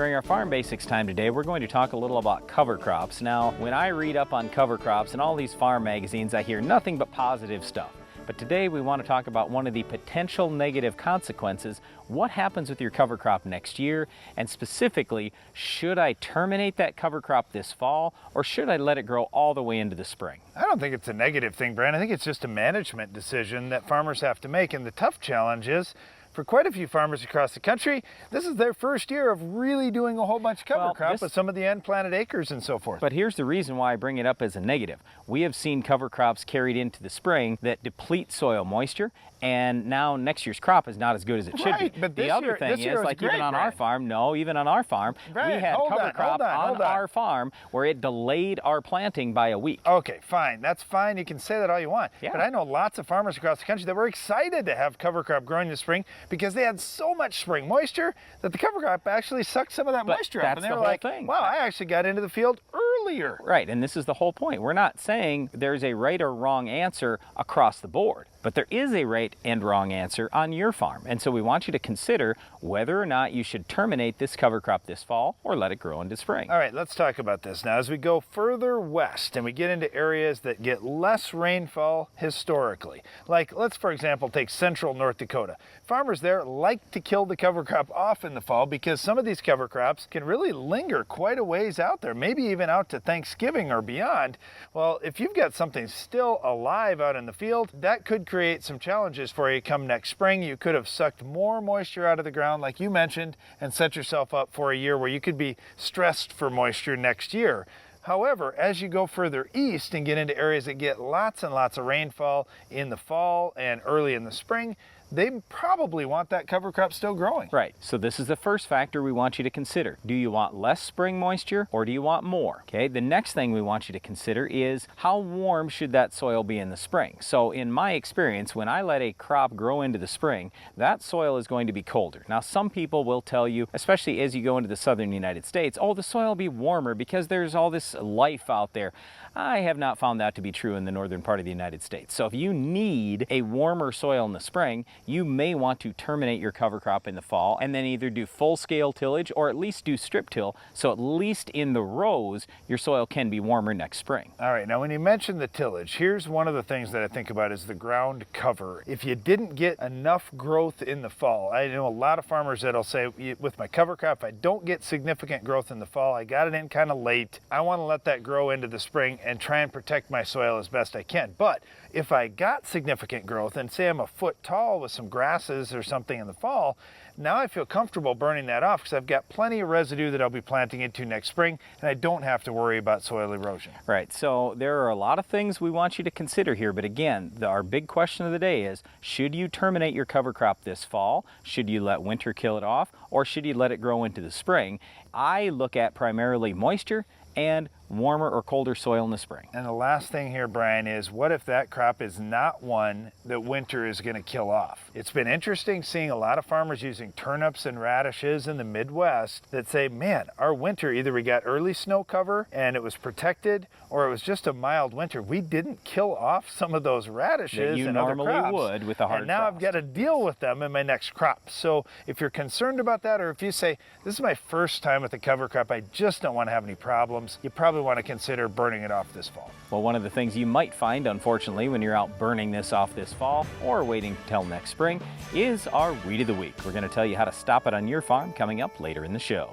During our Farm Basics time today, we're going to talk a little about cover crops. Now, when I read up on cover crops in all these farm magazines, I hear nothing but positive stuff. But today we want to talk about one of the potential negative consequences. What happens with your cover crop next year? And specifically, should I terminate that cover crop this fall, or should I let it grow all the way into the spring? I don't think it's a negative thing, Brian. I think it's just a management decision that farmers have to make. And the tough challenge is, for quite a few farmers across the country, this is their first year of really doing a whole bunch of cover crop with some of the unplanted acres and so forth. But here's the reason why I bring it up as a negative. We have seen cover crops carried into the spring that deplete soil moisture, and now next year's crop is not as good as it should be. But the other thing is, like even on our farm, we had cover crop on our farm where it delayed our planting by a week. Okay, fine. That's fine. You can say that all you want. Yeah. But I know lots of farmers across the country that were excited to have cover crop growing in the spring because they had so much spring moisture that the cover crop actually sucked some of that moisture up. And they were like, wow, I actually got into the field earlier. Right, and this is the whole point. We're not saying there's a right or wrong answer across the board, but there is a right and wrong answer on your farm. And so we want you to consider whether or not you should terminate this cover crop this fall or let it grow into spring. All right, let's talk about this now. As we go further west and we get into areas that get less rainfall historically, like let's, for example, take central North Dakota. Farmers there like to kill the cover crop off in the fall because some of these cover crops can really linger quite a ways out there, maybe even out to Thanksgiving or beyond. Well, if you've got something still alive out in the field, that could create some challenges for you come next spring. You could have sucked more moisture out of the ground, like you mentioned, and set yourself up for a year where you could be stressed for moisture next year. However, as you go further east and get into areas that get lots and lots of rainfall in the fall and early in the spring, they probably want that cover crop still growing. Right, so this is the first factor we want you to consider. Do you want less spring moisture or do you want more? Okay, the next thing we want you to consider is how warm should that soil be in the spring? So in my experience, when I let a crop grow into the spring, that soil is going to be colder. Now some people will tell you, especially as you go into the southern United States, oh, the soil will be warmer because there's all this life out there. I have not found that to be true in the northern part of the United States. So if you need a warmer soil in the spring, you may want to terminate your cover crop in the fall and then either do full-scale tillage or at least do strip till, so at least in the rows your soil can be warmer next spring. All right, now when you mention the tillage, here's one of the things that I think about is the ground cover. If you didn't get enough growth in the fall, I know a lot of farmers that'll say, with my cover crop, if I don't get significant growth in the fall, I got it in kind of late, I want to let that grow into the spring and try and protect my soil as best I can. But if I got significant growth and say I'm a foot tall with some grasses or something in the fall, now I feel comfortable burning that off because I've got plenty of residue that I'll be planting into next spring and I don't have to worry about soil erosion. Right, so there are a lot of things we want you to consider here, but again, our big question of the day is, should you terminate your cover crop this fall? Should you let winter kill it off? Or should you let it grow into the spring? I look at primarily moisture and warmer or colder soil in the spring. And the last thing here, Brian, is what if that crop is not one that winter is going to kill off? It's been interesting seeing a lot of farmers using turnips and radishes in the Midwest that say, man, our winter, either we got early snow cover and it was protected, or it was just a mild winter. We didn't kill off some of those radishes that and other crops. You normally would with a hard And now frost. I've got to deal with them in my next crop. So if you're concerned about that, or if you say, this is my first time with a cover crop, I just don't want to have any problems, you probably want to consider burning it off this fall. Well, one of the things you might find, unfortunately, when you're out burning this off this fall or waiting till next spring is our Weed of the Week. We're going to tell you how to stop it on your farm coming up later in the show.